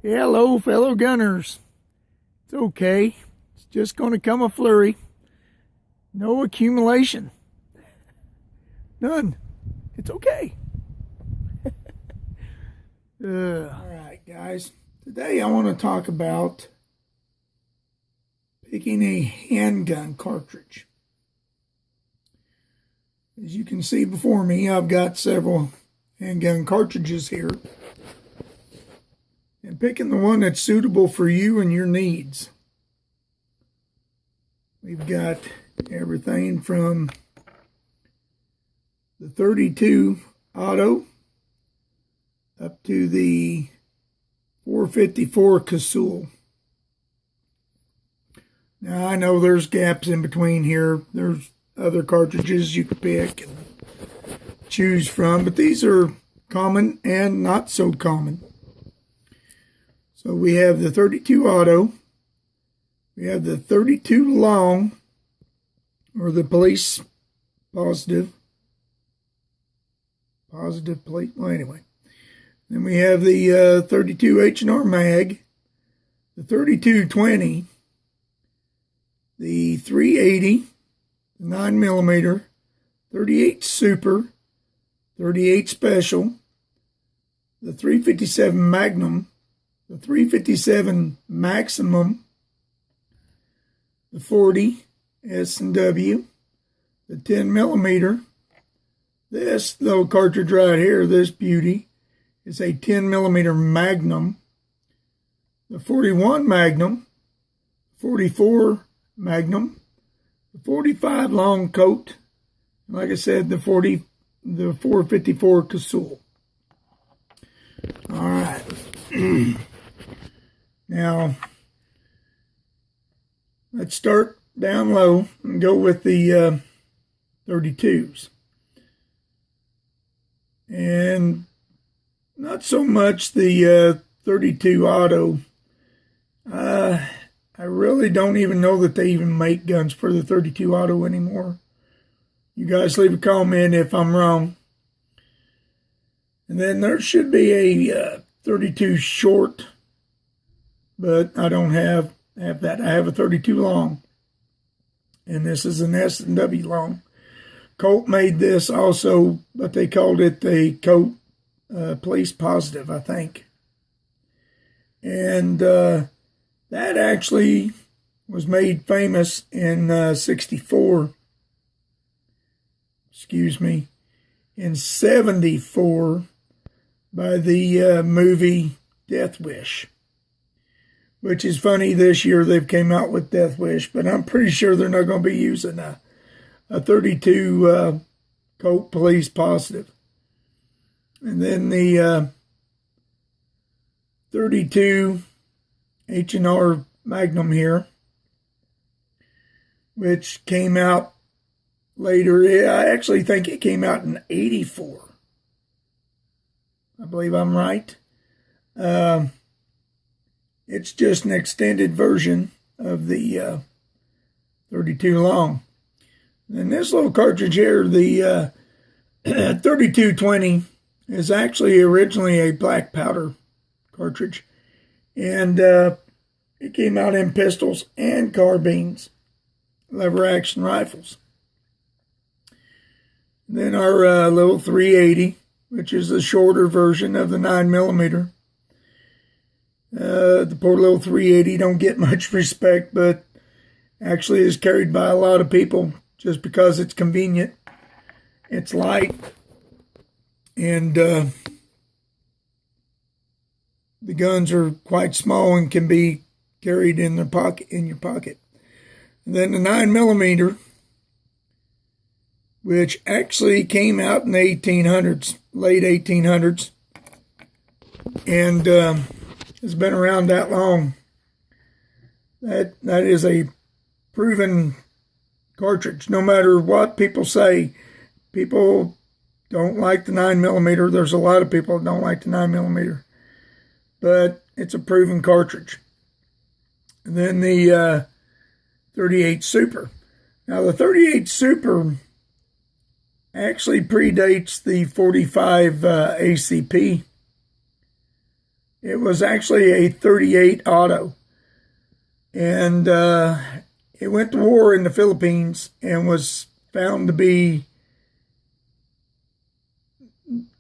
Hello, fellow gunners. It's okay. It's just going to come a flurry. No accumulation. None. It's okay. All right, guys. Today I want to talk about picking a handgun cartridge. As you can see before me, I've got several handgun cartridges here. And picking the one that's suitable for you and your needs. We've got everything from the 32 auto up to the 454 Casull. Now I know there's gaps in between here. There's other cartridges you can pick and choose from, but these are common and not so common. So we have the 32 auto, we have the 32 long, or the police positive police, well anyway. Then we have the 32 H&R mag, the 32-20, the 380, the 9mm, 38 super, 38 special, the 357 magnum, the 357 maximum, the 40 S&W, the 10mm. This little cartridge right here, this beauty, is a 10mm magnum, the 41 magnum, 44 magnum, the 45 long coat, and like I said, the 454 Casull. All right. Now, let's start down low and go with the 32s. And not so much the 32 auto. I really don't even know that they even make guns for the 32 auto anymore. You guys leave a comment if I'm wrong. And then there should be a 32 short, but I don't have that. I have a 32 long, and this is an S&W long. Colt made this also, but they called it the Colt Police Positive, I think. And that actually was made famous in 64. Excuse me, in 74 by the movie Death Wish. Which is funny, this year they've came out with Death Wish, but I'm pretty sure they're not going to be using a 32 Colt Police Positive. And then the 32 H&R Magnum here, which came out later. I actually think it came out in 84. I believe I'm right. It's just an extended version of the 32 long. And this little cartridge here, the 32-20, is actually originally a black powder cartridge. And it came out in pistols and carbines, lever action rifles. Then our little 380, which is the shorter version of the 9mm. The poor little 380 don't get much respect, but actually is carried by a lot of people just because it's convenient. It's light, and the guns are quite small and can be carried in your pocket. And then the 9mm, which actually came out in the 1800s, late 1800s, and has been around that long. That is a proven cartridge. No matter what people say, people don't like the 9mm. There's a lot of people that don't like the 9mm, but it's a proven cartridge. And then the 38 Super. Now the 38 Super actually predates the 45 ACP It was actually a 38 auto. And it went to war in the Philippines and was found to be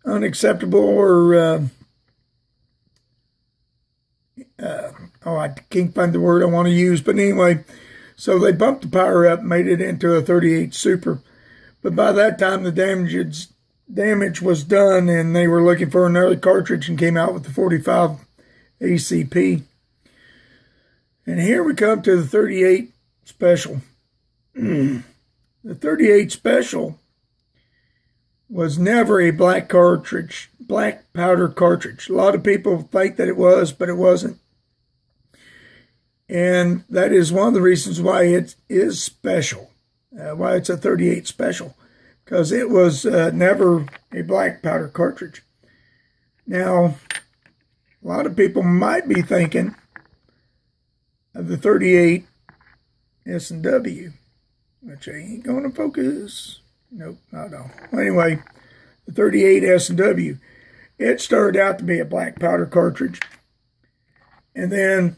unacceptable or I can't find the word I want to use, but anyway, so they bumped the power up, made it into a 38 Super. But by that time, the damage was done, and they were looking for another cartridge and came out with the 45 ACP. And here we come to the 38 Special. The 38 Special was never a black powder cartridge. A lot of people think that it was, but it wasn't. And that is one of the reasons why it is special, why it's a 38 Special, because it was never a black powder cartridge. Now, a lot of people might be thinking of the 38 S&W, which ain't going to focus. Nope, not at all. Well, anyway, the 38 S&W, it started out to be a black powder cartridge. And then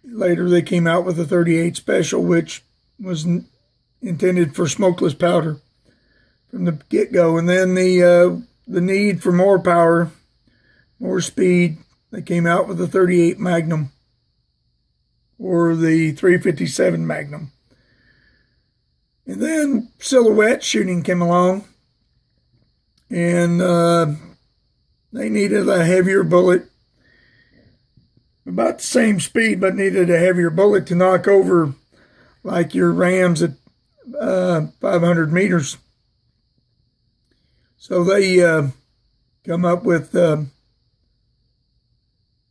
later they came out with the 38 Special, which was intended for smokeless powder from the get-go. And then the need for more power, more speed, they came out with the 38 Magnum or the 357 Magnum. And then silhouette shooting came along, and they needed a heavier bullet, about the same speed, but needed a heavier bullet to knock over like your Rams at 500 meters. So they come up with a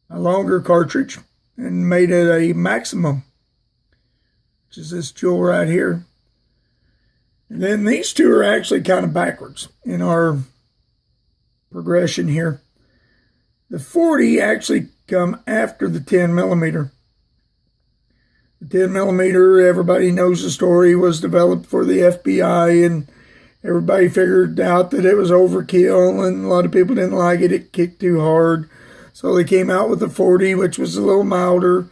longer cartridge and made it a Maximum, which is this jewel right here. And then these two are actually kind of backwards in our progression here. The 40 actually come after the 10 millimeter. The 10 millimeter, everybody knows the story, was developed for the FBI, and everybody figured out that it was overkill, and a lot of people didn't like it. It kicked too hard. So they came out with the 40, which was a little milder.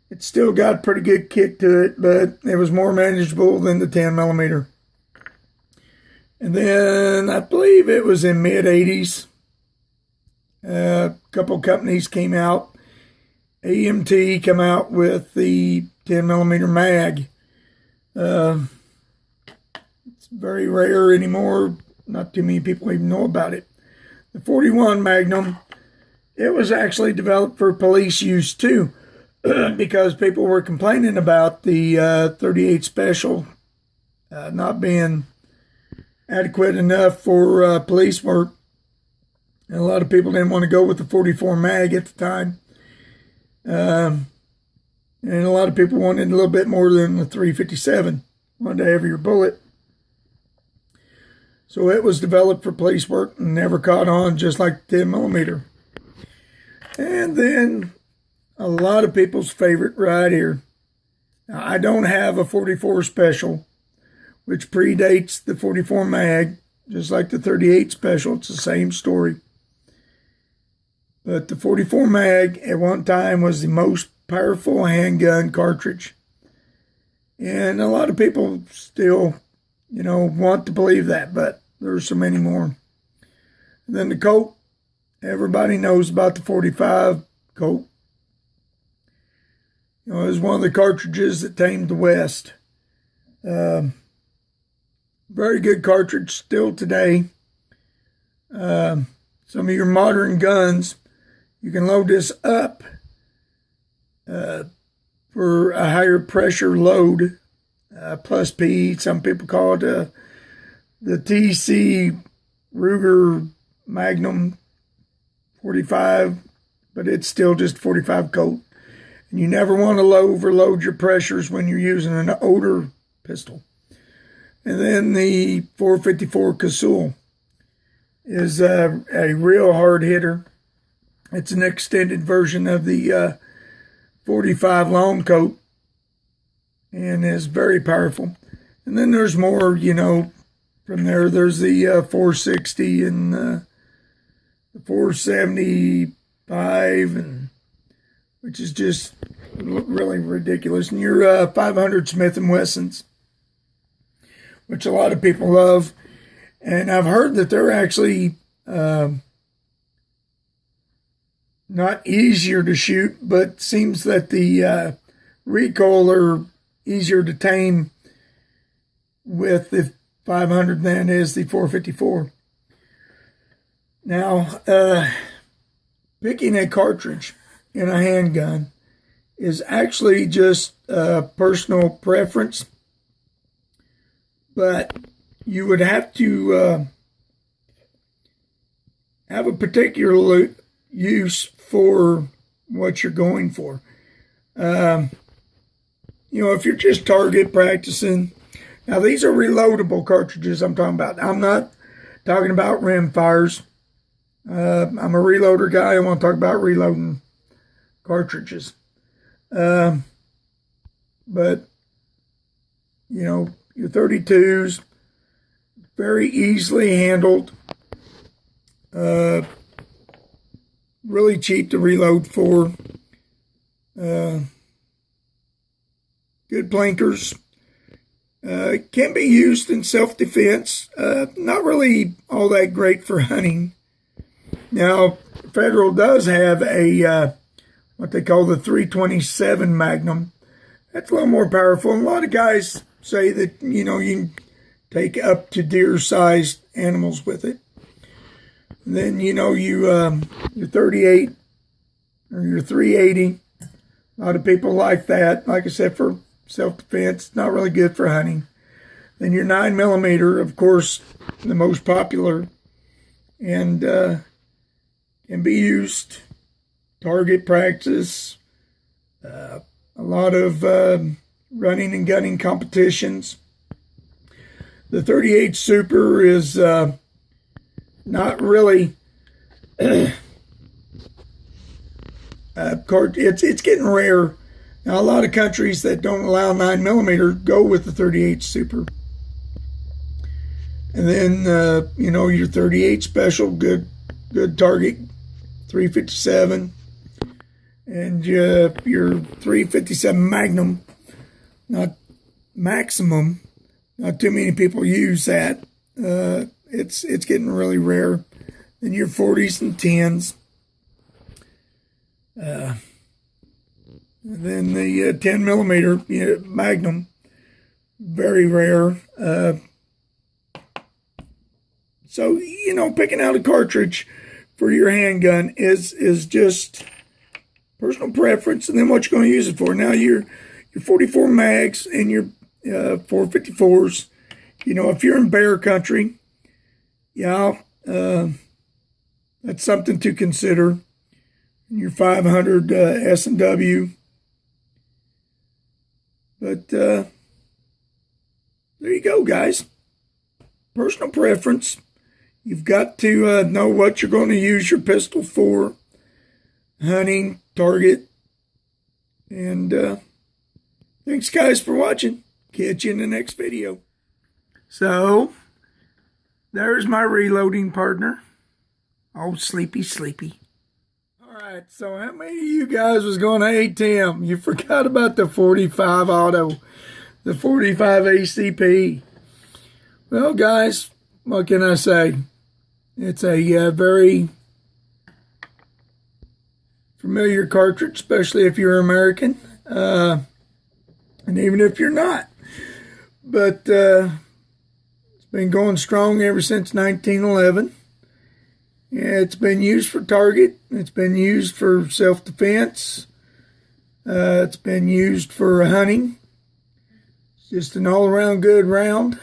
It still got a pretty good kick to it, but it was more manageable than the 10 millimeter. And then I believe it was in mid-80s. A couple companies came out. AMT come out with the 10 millimeter mag. It's very rare anymore. Not too many people even know about it. The 41 Magnum, it was actually developed for police use too, because people were complaining about the 38 Special not being adequate enough for police work. And a lot of people didn't want to go with the 44 mag at the time. And a lot of people wanted a little bit more than the 357, wanted a heavier bullet. So it was developed for police work and never caught on, just like the 10 millimeter. And then a lot of people's favorite right here. Now, I don't have a 44 Special, which predates the 44 mag, just like the 38 Special. It's the same story. But the 44 mag at one time was the most powerful handgun cartridge. And a lot of people still, want to believe that, but there's so many more. And then the Colt, everybody knows about the 45 Colt. It was one of the cartridges that tamed the West. Very good cartridge still today. Some of your modern guns, you can load this up for a higher pressure load, plus P. Some people call it the TC Ruger Magnum 45, but it's still just 45 Colt. And you never want to overload your pressures when you're using an older pistol. And then the 454 Casull is a real hard hitter. It's an extended version of the 45 long coat and is very powerful. And then there's more, from there. There's the 460 and the 475 5, and which is just really ridiculous. And your 500 Smith & Wessons, which a lot of people love. And I've heard that they're actually not easier to shoot, but seems that the recoil are easier to tame with the 500 than is the 454. Now, picking a cartridge in a handgun is actually just personal preference, but you would have to have a particular use for what you're going for. If you're just target practicing, now these are reloadable cartridges I'm talking about. I'm not talking about rim fires. I'm a reloader guy. I want to talk about reloading cartridges. But, your 32s, very easily handled. Really cheap to reload for. Good blinkers. Can be used in self-defense. Not really all that great for hunting. Now, Federal does have a what they call the 327 Magnum. That's a little more powerful. And a lot of guys say that, you can take up to deer-sized animals with it. And then, your 38 or your 380. A lot of people like that. Like I said, for self-defense, not really good for hunting. Then your 9mm, of course, the most popular, and can be used target practice, a lot of running and gunning competitions. The 38 Super is not really it's getting rare. Now, a lot of countries that don't allow 9mm go with the 38 Super. And then, your 38 Special, good target, 357. And your 357 Magnum, not maximum. Not too many people use that. It's getting really rare. Then your 40s and 10s. And then the 10mm Magnum, very rare. So, picking out a cartridge for your handgun is just personal preference, and then what you're going to use it for. Now, your 44 mags and your 454s, if you're in bear country, that's something to consider. Your 500 S&W. But there you go, guys. Personal preference. You've got to know what you're going to use your pistol for. Hunting, target. And thanks, guys, for watching. Catch you in the next video. So, there's my reloading partner. Oh, sleepy. All right, so how many of you guys was going to ATM? You forgot about the 45 auto, the 45 ACP. Well, guys, what can I say? It's a very familiar cartridge, especially if you're American, and even if you're not. But it's been going strong ever since 1911. It's been used for target. It's been used for self-defense. It's been used for hunting. It's just an all-around good round.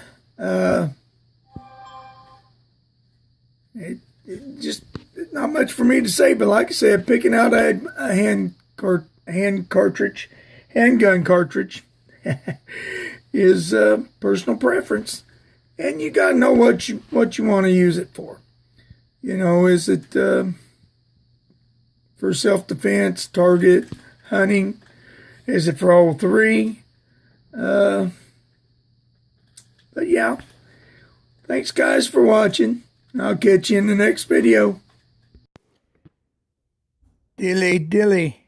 It just not much for me to say, but like I said, picking out a handgun cartridge is personal preference, and you got to know what you want to use it for. Is it for self-defense, target, hunting? Is it for all three? But yeah, thanks, guys, for watching. I'll catch you in the next video. Dilly dilly.